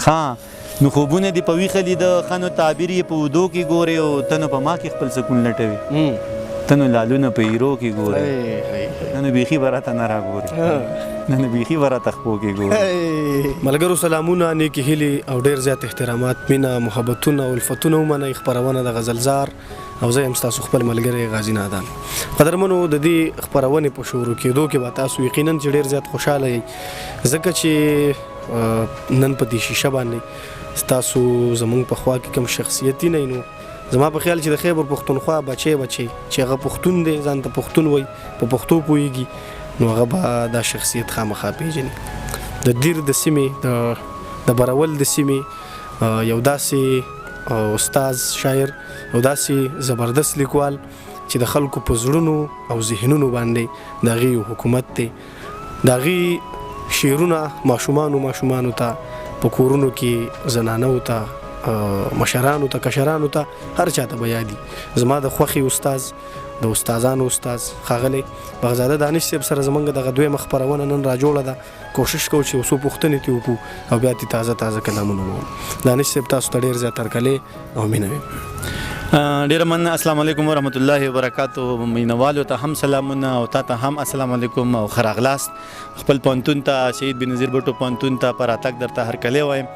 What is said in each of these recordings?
ها نو خوبونه دې په ویښه لیده ښه نو تعبیر یې په ودو کې ګورې او ته نو په ما کې خپل سکون لټوي ته نو لالونه په ایرو کې ګورې نه نو بیخي به راته نه راګورې نه نو بیخي به راته خپو کې ګورې. ملګرو سلامونه، نیکې هیلې او ډېر زیات احترامات، مینه، محبتونه او الفتونه ومنئ. خپرونه د غزلزار او زه یم ستاسو خپل ملګری غازي نادان. قدرمنو، د دې خپرونې په شروع کېدو کې به تاسو یقینا چې ډېر زیات خوشحاله یئ ځکه چې نن په دې شیشه باندې ستاسو زمونږ په خوا کې کوم شخصیتي نه نو زما په خیال چې د خیبر پښتونخوا بچی چې هغه پښتون دی، ځان ته پښتون وایي، په پښتو پوهېږي، نو هغه به دا شخصیت خامخا پېژني. د دیر د سیمې د برول د سیمې یو داسې استاز شاعر او داسې زبردست لیکوال چې د خلکو په زړونو او ذهنونو باندې د هغې یو حکومت دی. د هغې شعرونه ماشومانو ته په کورونو کې زنانو ته مشرانو ته کشرانو ته هر چاته به یادي. زما د خوښې استاز د استادانو استاز ښاغلی بغزاده دانش صاحب سره زمونږ دغه دویمه خپرونه نن راجوړه ده. کوشش کوو چې یو څو پوښتنې ترې وکړو او بیا ترې تازه کلامونه ووایو. دانش صاحب تاسو ته ډېر زیات هرکلی او مینه ویم. ډېره مننه. السلام علیکم ورحمت الله وبرکاتو. مینوالو ته هم سلامونه او تا ته هم السلام علیکم او ښه راغلاست خپل پوهنتون ته، شهید بېنظیر بټو پوهنتون ته په راتګ درته هرکلی وایم.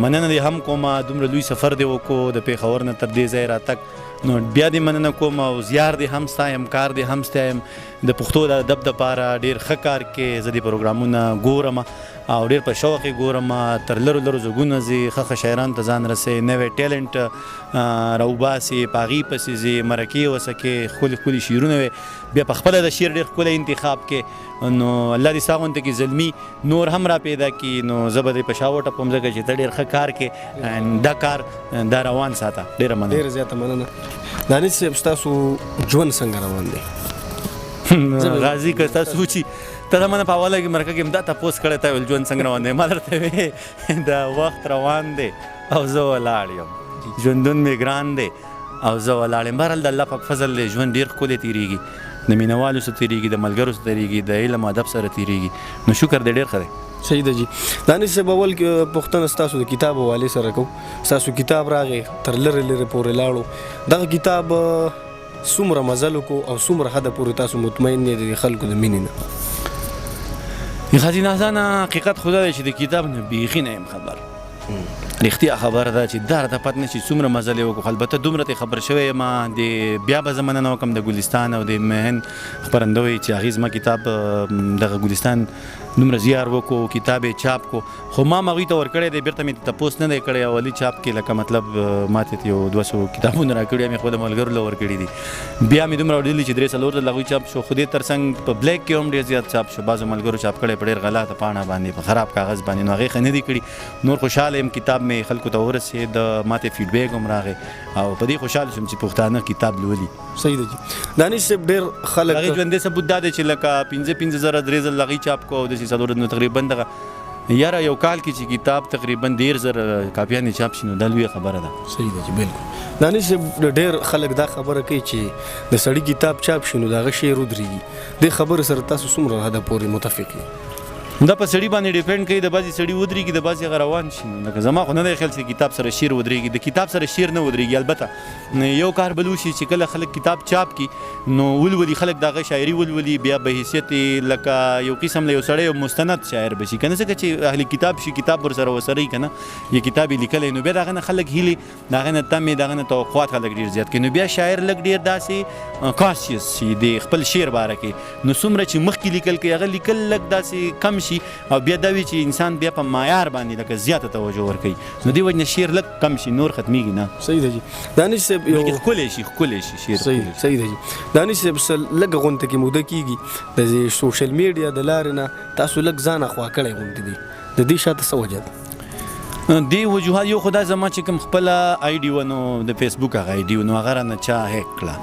مننه دې هم کومه، دومره لوی سفر دې وکړو د پېښور نه تر دې ځای راتګ، نو بیا دې مننه کوم او زیار دې هم ستایم، کار دې هم ستایم. د پښتو د ادب دپاره ډېر ښه کار کې زه دې پروګرامونه ګورم او ډېر په شوق یې ګورم. تر لرو ځایونو ځې، ښه شاعرانو ته ځان رسوي، نوی ټیلنټ راوباسي، په هغې پسې ځې، مرکې وسکې، ښکلي شعرونه وي، بیا په خپله د شعر ډېر ښکلی انتخاب کې. نو الله دې ستا غوندې کې زلمي نور هم را پیدا کړي. نو زه به دې په شا وټپم ځکه چې ته ډېر ښه کار کې دا کار دا روان ساته. ډېره مننه. ډېره زیاته مننه. دانش صاحب ستاسو ژوند څنګه روان دی؟ غازي که تاسو وچي ته د منه په اوله کې مرکه کې دا تپوس کړی تا ویل ژوند څنګه روان دی؟ ما درته وې د وخت روان دی او زه ولاړ یم، ژوندون مې ګران دی او زه ولاړ یم. بهرحال د الله پاک فضل دی، ژوند ډېر ښکلی تېرېږي، د مینوالو سره تېرېږي، د ملګرو سره تېرېږي، د علم ادب سره تېرېږي. نو شکر دی ډېر ښه دی. صحیح ده جی. دانش صاحب اول پوښتنه ستاسو د کتاب حوالې سره کوم. ستاسو کتاب راغی تر لرې پورې لاړو، دغه کتاب څومره مزل وکړو او څومره حده پورې تاسو مطمئن یې د خلکو د مینې نه؟ غازي نازان حقیقت خو دا دی چې د کتاب نه بیخي نه یم خبر. رښتیا خبره ده چې دا راته پته نه چې څومره مزل یې وکړو. البته دومره ته خبر شوی یم د بیا به زه مننه وکړم د ګلستان او د مهن خپرندوی چې هغې زما کتاب دغه ګلستان دومره زیار وکړو، کتاب یې چاپ کو، خو ما هغوی ته ورکړی دی، بیرته مې تپوس نه دی کړی. اولي چاپ کې لکه مطلب ما ته یو 200 کتابونه راکړي، مې خپلو ملګرو له ورکړي دي. بیا مې دومره اورېدلي چې 3-4 ځله هغوی چاپ شو، خو دې تر څنګ په بلیک کې هم ډېر زیات چاپ شو. بعضو ملګرو چاپ کړی په ډېر غلطه پاڼه باندې، په خراب کاغذ باندې، نو هغې ښه نه دي کړي. نور خوشحاله یم کتاب مې خلکو ته ورسېد، ما ته فیډبیک هم راغی او په دې خوشحاله شوم چې پښتانه کتاب لولي. صحیح ده جی. دانش صاحب ډېر خلک هغې ژوندی ثبوت دا دی چې لکه 5 زره 3 ځله هغې چاپ کو او داسې 4 نو تقریبا دغه یاره یو کال کې چې کتاب تقریبا 10 زره کاپیانې چاپ شي نو دا لویه خبره ده. صحیح ده جی، بالکل. دانش صاحب ډېر خلک دا خبره کوي چې د سړي کتاب چاپ شي نو د هغه شعر ودرېږي. دې خبرې سره تاسو څومره حده پورې متفق یې؟ دا په سړي باندې ډیپینډ کوي، د بعضې سړي ودرېږي، د بعضې هغه روان شي. لکه زما خو نه دی خیال چې کتاب سره شعر ودرېږي، د کتاب سره شعر نه ودرېږي. البته یو کار بل وشي چې کله خلک کتاب چاپ کړي نو ولولي، خلک د هغه شاعري ولولي، بیا به حیثیت لکه یو قسم له یو سړی یو مستند شاعر به شي که نه، ځکه چې اهل کتاب شي، کتاب ورسره وسره وي که نه، یا کتاب یې لیکلی نو بیا د هغه نه خلک هیلې، د هغه نه تمې، د هغه نه توقعات خلک ډېر زیات کوي. نو بیا شاعر لږ ډېر داسې کاشیس شي د خپل شعر باره کې، نو څومره چې مخکې لیکل کوي هغه لیکل لږ داسې کم شي او بیا وي چې انسان بیا په معیار باندې لکه زیاته توجه ورکوي، نو دې وجه نه شعر لږ کم شي، نور ختمیږي نه. صحیح ده جی. دانش صاحب یو ښکلی شي شعر. صحیح ده جی. دانش صاحب لږه غونته کې موده کېږي د سوشل میډیا د لارې نه تاسو لږ ځان اخوا کړی غونډې دي، د دې شاته څه وجه ده؟ دې وجوهات یو خدای زما چې کوم خپله آی ډي و نو د فیسبوک هغه آی ډي و نو هغه رانه چا هیک کړه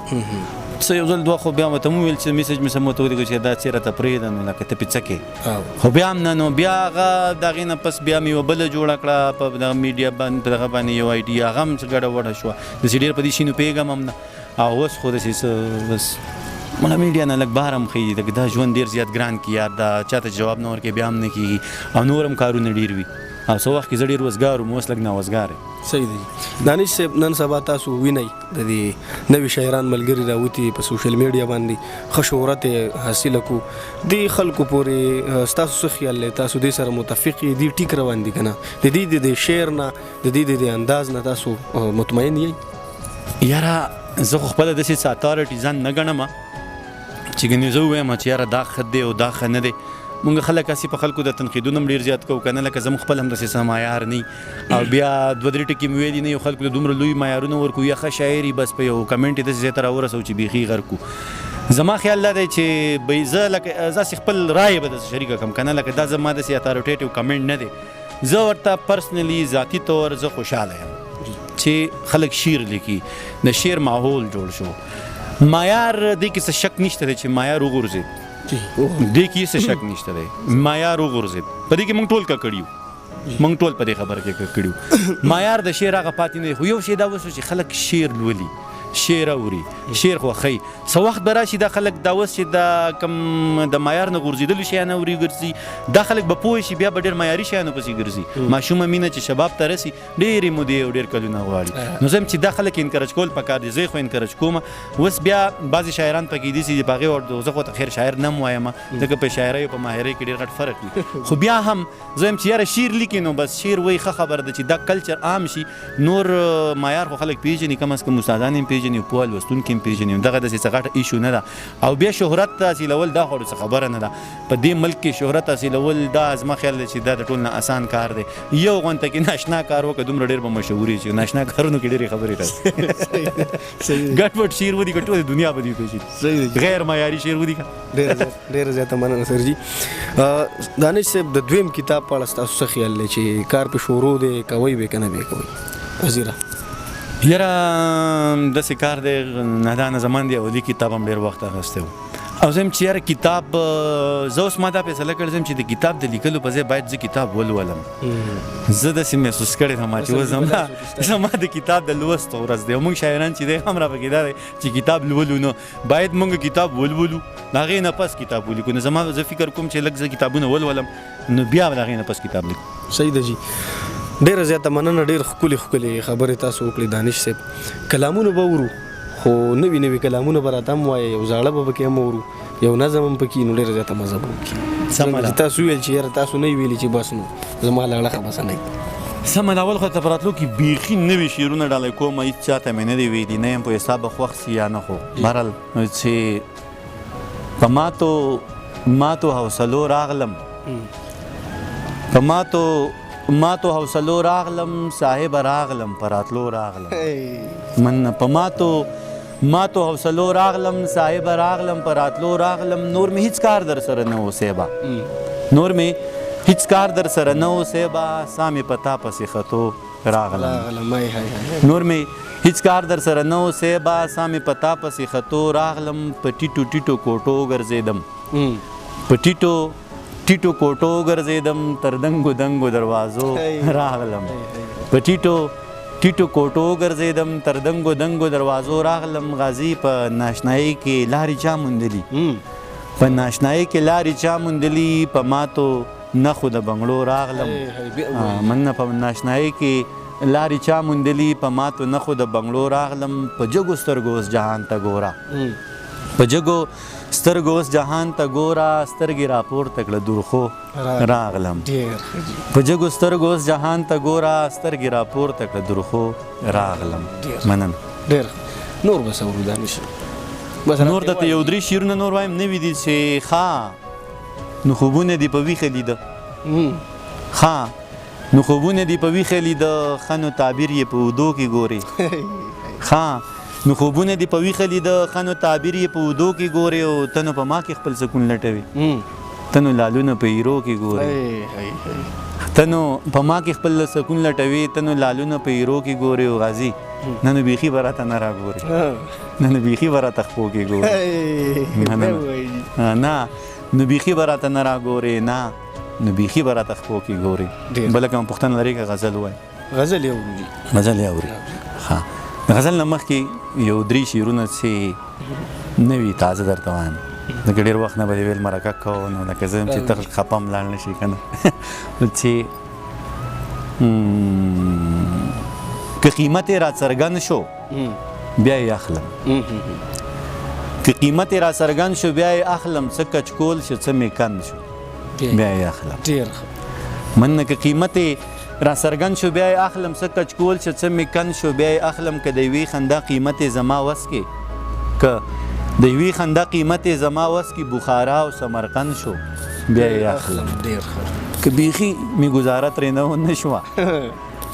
څه یو ځل دوه، خو بیا مې ته مو ویل چې میسج مې سم ورته ولېږه چې دا چېرې ته پرېږده نو لکه ته پې څه کې، خو بیا هم نه، نو بیا هغه د هغې نه پس بیا مې یوه بله جوړه کړه په دغه میډیا باندې، په دغه باندې یو آی ډي، هغه هم ګډه وډه شوه، داسې ډېر په دې شي نو پوهېږم هم نه. او اوس خو داسې څه بس مله میډیا نه لږ بهر هم ښیي، دا ژوند ډېر زیات ګران کړي یار، دا چاته جواب نه ورکوي بیا هم نه کېږي او نور هم کارونه ډېر وي. او څه وخت کې زه ډېر وزګار وم، اوس لږ ناوزګار یم. صحیح دی. دانش صاحب نن سبا تاسو وینئ د دې نوي شاعران ملګري راوتي په سوشل میډیا باندې ښه شهرت یې حاصله کو دې خلکو پورې ستاسو څه خیال دی؟ تاسو دې سره متفق یې دې ټیک روان دي که نه؟ د دې د شعر نه د دې د انداز نه تاسو مطمئن یئ؟ یاره زه خو خپله داسې څه اتارټي ځان نه ګڼم چې ګنې زه ووایم چې یاره دا ښه دی او دا ښه نه دی. مونږ خلک هسې په خلکو د تنقیدونه هم ډېر زیات کوو که نه، لکه زموږ خپل هم داسې څه معیار نه او بیا دوه درې ټکي مې ویلي نه یو خلکو ته دومره لوی معیارونه ورکړو یا ښه شاعر بس په یو کمنټ یې داسې ځای ته راورسوو چې بیخي غر کړو. زما خیال دا دی چې زه لکه داسې خپل رایې به داسې شریکه کړم که نه، لکه دا زما داسې اتارټیټیو کمنټ نه دی. زه ورته پرسنلی ذاتي طور زه خوشحاله یم چې خلک شعر لیکي، د شعر ماحول جوړ شو. معیار دې کې څه شک نشته دی چې معیار وغورځېد، دې کې څه شک نشته دی، معیار وغورځېد. په دې کې موږ ټول ککړ یو، موږ ټول په دې خبره کې ککړ یو. معیار د شعر هغه پاتې نه دی، خو یو شی دا اوس چې خلک شعر لولي، شعر اوري، شعر خوښوي. څه وخت به راشي دا خلک دا اوس چې دا کوم د معیار نه غورځېدلو شیان اوري ګرځي، دا خلک به پوه شي بیا به ډېر معیاري شیانو پسې ګرځي. ماشومه مینه چې شباب ته رسي ډېرې مودې او ډېر کلونه غواړي. نو زه چې دا خلک انکرج کول پکار دي، زه خو انکرج کوم. اوس بیا بعضې شاعران پکې دي چې په هغې زه خو ته خیر شاعر نه م وایم، ځکه په شاعرۍ او په ماهرۍ کې ډېر غټ فرق وي. خو بیا هم زه یم چې یاره شعر لیکي نو بس شعر وایي ښه خبره ده چې دا کلچر عام شي. نور معیار خو خلک پېژني، کم از کم استادان یې پېژني، پوه لوستونکي هم پېژني، دغه داسې څه غټه ایشو نه ده. او بیا شهرت حاصلول دا خو څه خبره نه ده. په دې ملک کې شهرت حاصلول دا زما خیال دی چې دا د ټول نه اسان کار دی. یو غونته کې ناشنا کار وکړه دومره ډېر به مشهور شي. ناشنا کارونو کې ډېرې خبرې راځي. ګډ وډ شعر ودي که ټولې دنیا به دې پېژني، غیر معیاري شعر ودي که. ډېره زیاته مننه سرجي. دانش صاحب د دویم کتاب په اړه ستاسو څه خیال دی چې کار پې شروع دی، کوئ به که نه به کوئ؟ وزیره یاره داسې کار دی نادانه زمان دی او دې کتاب هم ډېر وخت اخیستی و او زه یم چې یاره کتاب زه اوس ما دا فیصله کړې یم چې د کتاب د لیکلو په ځای باید زه کتاب ولولم. زه داسې محسوس کړی یم چې اوس زما د کتاب د لوستو ورځ دی او موږ شاعران چې دی هم راپکې دا دی چې کتاب لولو نو باید موږ کتاب ولولو، د هغې نه پس کتاب ولیکو. نو زه فکر کوم چې لږ زه کتابونه ولولم نو بیا به د هغې نه پس کتاب لیکو. صحیح ده جي. ډېره زیاته مننه، ډېر ښکلې ښکلې خبرې تاسو وکړې دانش صاحب. کلامونه به ورو خو نوي نوي کلامونه به راته هم وایه، یو زاړه به پکې هم ورو، یو نظم هم پکې، نو ډېره زیاته مزه به وکړي. سمه ده. تاسو ویل چې یاره تاسو نه ویلي چې بس نو زما له اړخه بس نه. سمه ده. اول خو ته په راتلو کې بیخي نوي شعرونه ډالۍ کوم، هېڅ چاته مې نه دي ویلي، نه یم په حساب به خوښ سي یا نه. خو بهرحال چې په ماتو حوصلو راغلم، په ماتو حوصلو راغلم، صاحب راغلم په راتلو راغلم. من په ماتو حوصلو راغلم، صاحب راغلم په راتلو راغلم. نور مې هیڅ کار در سره نه اوسېبا، نور مې هیڅ کار در سره نه اوسېبا، سا مې په تا پسې خطو راغلم. نور مې هیڅ کار در سره نه اوسېبا، سا مې په تا پسې خطو راغلم. په ټیټو ټیټو کوټو ګرځېدم، په ټیټو کوټو ګرځېدم، تر دنګو دنګو دروازو راغلم. په ټیټو کوټو ګرځېدم، تر دنګو دنګو دروازو راغلم. غازي په ناشنایۍ کې لارې چا موندلي، په ناشنایۍ کې لارې چا موندلي، په ماتو نښو د بنګړو راغلم. من په ناشنایۍ کې لارې چا موندلي، په ماتو نښو د بنګړو راغلم. په جګو سترګو اوس جهان ته ګوره، په جګو سترګو اوس جهان ته ګوره، سترګې راپورته کړه درخو راغلم. په جګو سترګو اوس جهان ته ګوره، سترګې راپورته کړه درخو راغلم. مننه. ډېر نور بس اورو دانش. نور درته یو درې شعرونه نور وایم نوي دي چې ښه نو خوبونه دي په ویښه لیده، ښه نو خوبونه دي په ویښه لیده، ښه نو تعبیر یې په اوږدو کې ګورې، ښه نو خوبونه دي په ویښه لیده، ښه نو تعبیر یې په اوږدو کې ګورې. او ته نو په ما کې خپل سکون لټوې، ته نو لالونه په ایرو کې ګورې، ته نو په ما کې خپل سکون لټوې، ته نو لالونه په ایرو کې ګورې. او غازي نه نو بیخي به راته نه راګورې، نه نو بیخي به راته خپو کې ګورې، نه نو بیخي به راته نه راګورې، نه نو بیخي به راته خپو کې ګورې. بله کومه پوښتنه لرې که غزل ووایي؟ غزل یې اورو. غزل یې اوري. ښه د غزل نه مخکې یو درې شعرونه چې نوي تازه درته وایم، لکه ډېر وخت نه به دې ویل مرکه کوو نو لکه زه یم چې ته خفه هم لاړ نه شي که نه. چې که قیمت را څرګند شو بیا یې اخلم که قیمت را څرګند شو بیا یې اخلم څه کچکول شو څه مې کند شو بیا یې اخلم مننه که قیمت را څرګند شو بیا یې اخلم څه کچکول شو څه مې کند شو بیا یې اخلم که د یوې خندا قیمت زما وس کې که د یوې خندا قیمت زما وس کې بخارا او سمرقند شو بیا یې اخلم که بیخي مې ګزاره ترې نه ونه شوه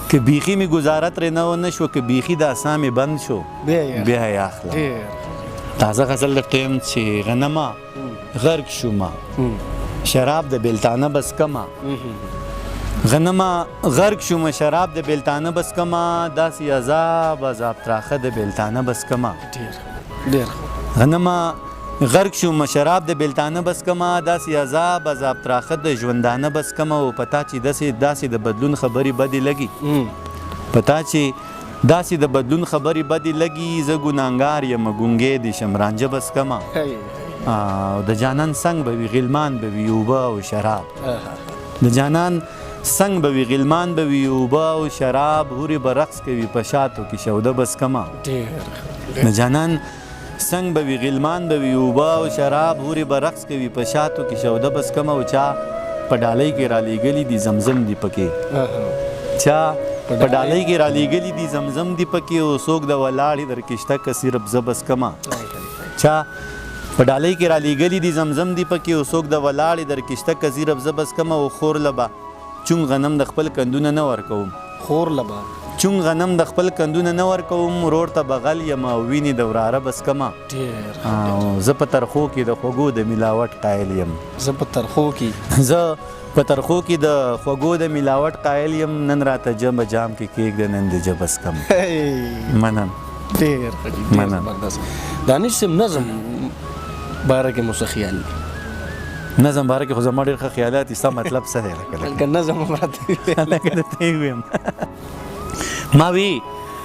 که بیخي مې ګزاره ترې نه ونه شوه که بیخي د اسا مې بند شو بیا یې اخلم تازه غزل لټیم چې غنمه غرق شومه شراب د بلتانه بس کما غنمه غرق شومه شراب د بلتانه بس کما داسې عذاب تراخه د بلتانه بس کما غنمه غرق شومه شراب د بلتانه بس کما داسې عذاب تراخه د ژوندانه بس کما او پتا چې داسې د بدلون خبرې بدې لګي پتا چې داسې د بدلون خبرې بدې لګي زه ګناهګار یم ګونګې د شمرانجه بس کما او د جانان څنګ به وي غلمان به وي اوبه او شراب د جانان څنګ به وي غلمان به وي اوبه او شراب هورې به رقص کوي په شاتو کې شوده بس کما د جانان څنګ به وي غلمان به وي اوبه او شراب هورې به رقص کوي په شاتو کې شوده بس کما او چا په ډالۍ کې رالیږلي دي زمزم دي پکې چا په ډالۍ کې رالیږلي دي زمزم دي پکې او څوک د ولاړې در کشته که صرف زه بس کما چا په ډالۍ کې رالیږلي دي زمزم دي پکې او څوک د ولاړې در کشته که صرف زه بس کما او خور لبه چون غنم د خپل کندونه نه ورکوم چون غنم د خپل کندونه نه ورکوم ورور ته بغل یم او وینې د وراره بس کما زه په ترخو کې د خوږو د ملاوټ قایل یم زه په ترخو کې د خوږو د ملاوټ قایل یم نن راته جام کې کېږده نن د جبس کم منم دانش صاحب نظم باره کې مو څه خیال دی نظم باره کې خو زما ډېر ښه خیالات دي ستا مطلب څه دی لکه نظم راته ویم ما وی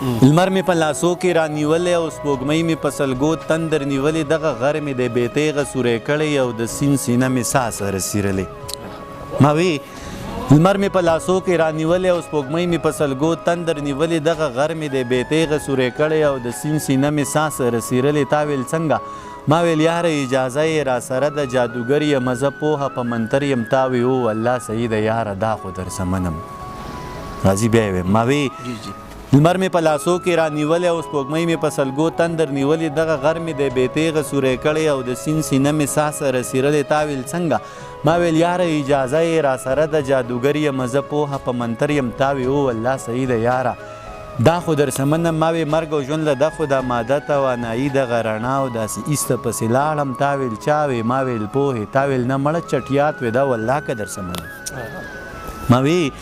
لمر مې په لاسو کې رانیولې او سپوږمۍ مې په سلګو تندر نیولې دغه غر مې د بېتیغه سوری کړی او د سیند سینه مې ساه سره څیرلې ما وی لمر مې په لاسو کې رانیولې او سپوږمۍ مې په سلګو تندر نیولې دغه غر مې د بېتیغه سوری کړی او د سیند سینه مې ساه سره څیرلې تا ویل څنګه ما ویل یاره اجازه یې را سره د جادوګر یم زه پوهه په منتر یم تا وی او الله صحیح ده یاره دا خو درسه منم راځي بیا یې ویم ما وی لمر مې په لاسو کې رانیولې او سپوږمۍ مې په سلګو تندر نیولې دغه غر مې د بېتیغه سوری کړی او د سیند سینه مې ساه سره څیرلې تا ویل څنګه ما ویل یاره اجازه یې را سره د جادوګر یم زه پوهه په منتر یم تا وی او الله صحیح ده یاره دا خو درسه منم ما وی مرګ او ژوند له دا خو دا ماده توانایي دغه رڼا او داسې ایسته پسې لاړم تا ویل چا وی ما ویل پوهې تا ویل نه مړه چټیات وی دا والله که درسه منم ما وی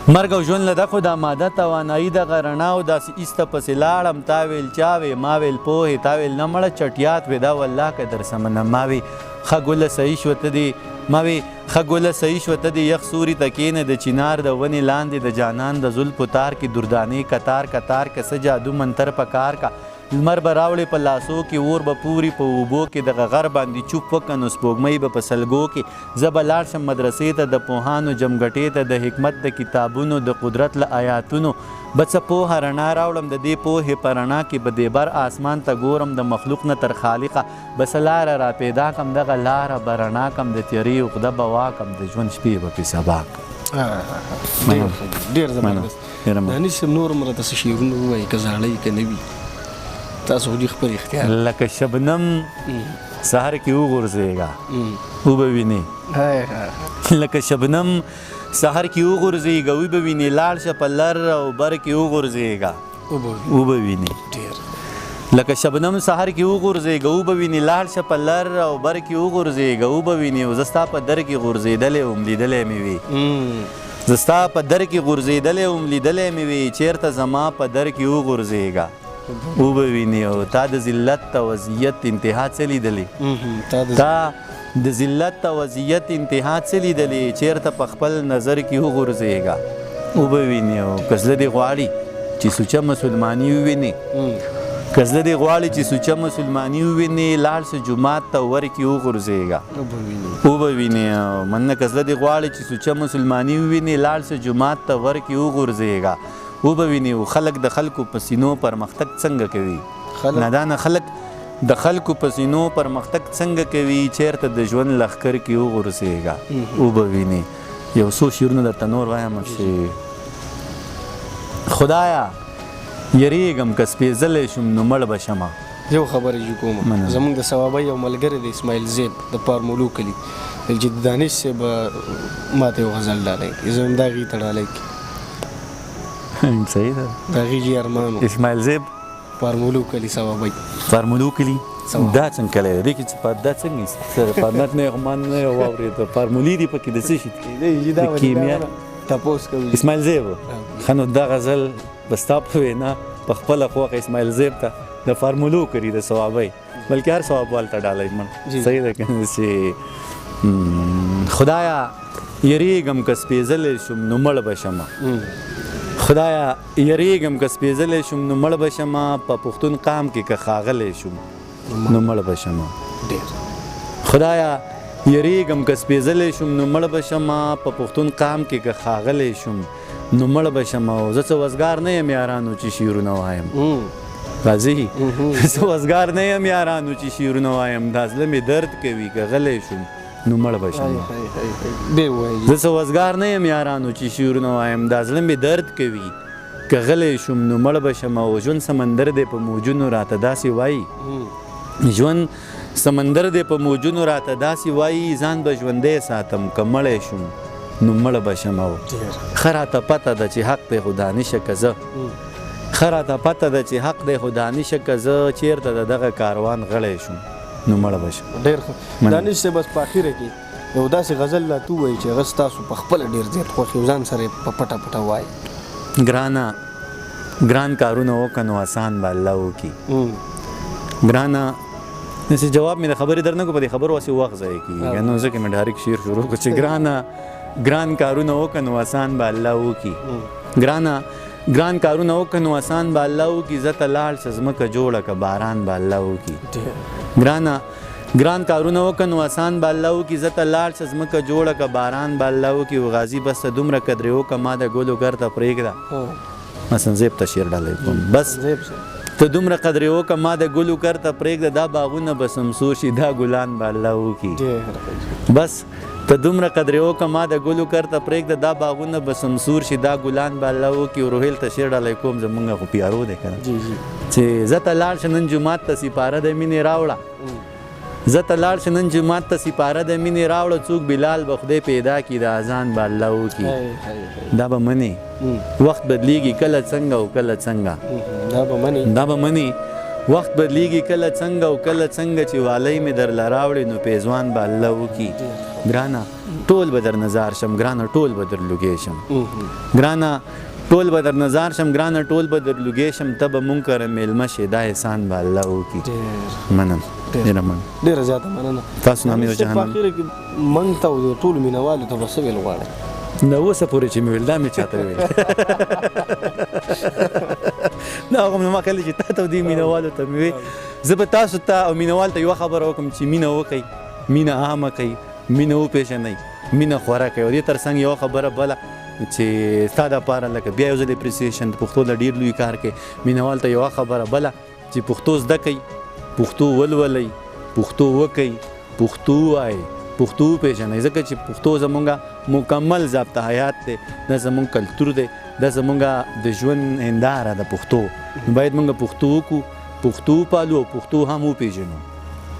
مرګ او ژوند له دا خو دا ماده توانایي دغه رڼا او داسې ایسته پسې لاړم تا ویل چا وی ما ویل پوهې تا ویل نه مړه چټیات وی دا والله که درسه منم ما وی ښه ګله صحیح شوه ته دې ما وی ښه ګله صحیح شوه ته د یخ سوري ته کښېنه د چنار د ونې لاندې د جانان د زلفو تار کې دردانې کتار کتار که څه جادو منتر په کار کا لمر به راوړې په لاسو کې اور به پوري په اوبو کې دغه غر باندې چوپ وکه نو سپوږمۍ به په سلګو کې زه به لاړ شم مدرسې ته د پوهانو جمګټې ته د حکمت د کتابونو د قدرت له آیاتونو به څه پوهه رڼا راوړم د دې پوهې په رڼا کې به دې بر آسمان ته ګورم د مخلوق نه تر خالقه به څه لاره را پیدا کم دغه لاره به رڼا کم د تیرې عقده به واکم د ژوند شپې به پې سبا کم ډېر زبردست دانش صاحب نور هم راته څه شعرونه ووایي که زاړه که نه وي تاسو خو دې خپل اختیار لکه شبنم سهار کې وغورځېږه وبه وینې لکه شبنم سهار کې وغورځېږه وبه وینې لاړ شه په لر او بر کې وغورځېږه وبه وینې لکه شبنم سهار کې وغورځېږه وبه وینې لاړ شه په لر او بر کې وغورځېږه وبه وینې او زه ستا په در کې غورځېدلی وم لیدلی مې وي زه ستا په در کې غورځېدلی وم لیدلی مې وي چېرته زما په در کې وغورځېږه وبه وینې او تا د ذلت ته وضعیت انتها څه لیدلې تا د ذلت او وضعیت انتها څه لیدلې چېرته په خپل نظر کې وغورځېږه وبه وینې او که زړه دې غواړي چې سوچه مسلماني ووینې که زړه دې غواړي چې سوچه مسلماني ووینې لاړ سه جومات ته ورکې وغورځېږه وبه وینې مننه که زړه دې غواړي چې سوچه مسلماني ووینې لاړ سه جومات ته ورکې وغورځېږه وبه وینې خلک د خلکو په سینو پرمختګ څنګه کوي نادانه خلک د خلکو په سینو پرمختګ څنګه کوي چیرته د ژوند لښکر کې وغورځېږه وبه وینې یو څو شعرونه درته نور وایم چې خدایا یریږم که سپېڅلی شم نو مړ به شمه یو خبرې جو کوم زمونږ د ثوابۍ یو ملګری د اسماعیل زیب د پارمولو کلي چې د دانش صاحب ماته یو غزل ډالی زه هم د هغې ته ډالی صحیح ده د هغې جي ارمان اسماعیل زیب پارمولو کلي ثوابۍ فارمولو کلي دا څنګه کلی دی دې کې چې دا څنګه فارمت نه غمان نه واورېده فارمولي دي پکې د څه شي د کیمیا تپوس کوي اسماعیل زیب ښه نو دا غزل به ستا په وینا په خپله خوښه اسماعیل زیب ته د فارمولو کړي د ثوابۍ بلکې هر ثواب والته ډالۍ من صحیح ده که چې خدایا یریږم که سپېڅلی شم نو مړ به شمه خدایا یریږم که سپېڅلی شم نو مړ به شمه په پښتون قام کې که ښاغلی شم نو مړ به شمه خدایا یریږم که سپېڅلی شم نو مړ به شمه په پښتون قام کې که ښاغلی شم نو مړ به شمه او زه څه وزګار نه یم یارانو چې شعرونه وایم راځي زه وزګار نه یم یارانو چې شعرونه وایم دا زړه مې درد کوي که غلی شم نو مړ به شمه زه څه وزګار نه یم یارانو چې شعرونه وایم دا زړه مې درد کوي که غلی شم نو مړ به شمه او ژوند سمندر دی په موجونو راته داسې وایي ژوند سمندر دی په موجونو راته داسې وایي ځان به ژوندی ساتم که مړی شم نو مړ به شمه ښه راته پته ده چې حق دی خو دانشه که زه ښه راته پته ده چې حق دی خو دانشه که زه چیرته د دغه کاروان غړی شم نو مړ به شم ډېر ښه دانش صاحب بس په اخره کې یو داسې غزل لا تو وایي چې هغه ستاسو په خپله ډېر زیات خوښ یو ځان سره په پټه پټه وایي ګران کارونه وکړه نو آسان به الله وکړي ګرانه نسی جواب مې د خبرې در نه کو په دې خبرو واسې وخت ضایع کېږي نو ځکه مې ډایرکټ شعر شروع کړو چې ګران کارونه وکړه نو آسان به الله وکړي ګران کارونه وکړه نو آسان به الله وکړي زه ته لاړ شه ځمکه جوړه که باران به الله وکړي ګران کارونه وکړه نو آسان به الله وکړي زه ته لاړ شه ځمکه جوړه که باران به الله وکړي و غازي بس ته دومره قدرې وکړه ما د ګلو ګر ته پرېږده مثلا زیب ته شعر ډالی کوم بس ته دومره قدرې وکړه ما د ګلو کر ته پرېږده دا باغونه به سمسور شي دا ګلان به الله وکړي بس ته دومره قدرې وکړه ما د ګلو کر ته پرېږده دا باغونه به سمسور شي دا ګلان به الله وکړي روهیل ته شعر ډالی کوم زمونږ خو پیارو دی که نه چې زه ته لاړ شه نن جومات ته سپاره د مینې راوړه زه ته لاړ شه نن جومات ته سپاره د مینې راوړه څوک بلال به خدای پیدا کړي د اذان به الله وکړي دا به منې وخت بدلیږي کله څنګه او کله څنګه دا به منې وخت بدلیږي کله څنګه او کله څنګه چې والی مې درله راوړې نو پیزوان به الله وکړي ګرانه ټول به در نظار شم ګرانه ټول به در لوګی شم ګرانه ټول به در نظار شم ګرانه ټول به در لوګی شم ته به مونږ کره میلمه شې دا احسان به الله وکړي منم ډېره زیاته مننه تاسو نه مې په اخره کې موږ ته او ټولو مینهوالو ته به څه ویل غواړئ نو اوسه پورې چې مې ویل دا مې چاته ویل دا هغه ما کله چې تا ته دې مینهوالو ته مې وی زه به تاسو ته او مینهوالو ته یوه خبره وکړم چې مینه وکړئ مینه عامه کوي مینه وپېژنئ مینه خوره کوي او دې تر څنګ یوه خبره بله چې ستا دپاره لکه بیا یو ځل اپریسیشن د پښتو له ډېر لوی کار کوي مینهوال ته یوه خبره بله چې پښتو زده کوئ پښتو ولولئ پښتو وکئ پښتو ووایئ پښتو وپېژنئ ځکه چې پښتو زمونږ مکمل ضابطه حیات دی دا زمونږ کلتور دی دا زمونږ د ژوند هنداره ده پښتو باید مونږ پښتو وکړو پښتو وپالو او پښتو هم وپېژنو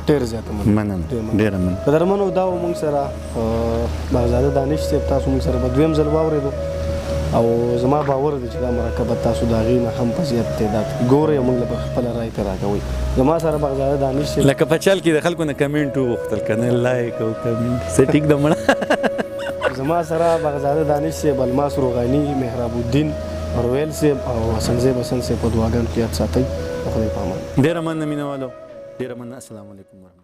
ډېره زیاته مننه ډېره مننه قدرمنو دا و موږ سره بغزاده دانش صاحب تاسو موږ سره به دویم ځل واورېدو او زما باور دی چې دا مرکبت تاسو د هغې نه هم په زیات تعداد ګورئ او موږ له خپله رای ته راکوئ زما سره بغزاده دانش صاحب لکه په چل کې د خلکو نه کمنټ وغوښتل که نه لایک او کمنټ څه ټیک ده مړه زما سره بغزاده دانش صاحب الماس روغاني محراب الدین رویل صاحب او حسن زیب حسن صاحب په دعاګانو کې یاد ساتئ خدای په امان ډېره مننه مینهوالو ډېره مننه السلام علیکم ورحمتالله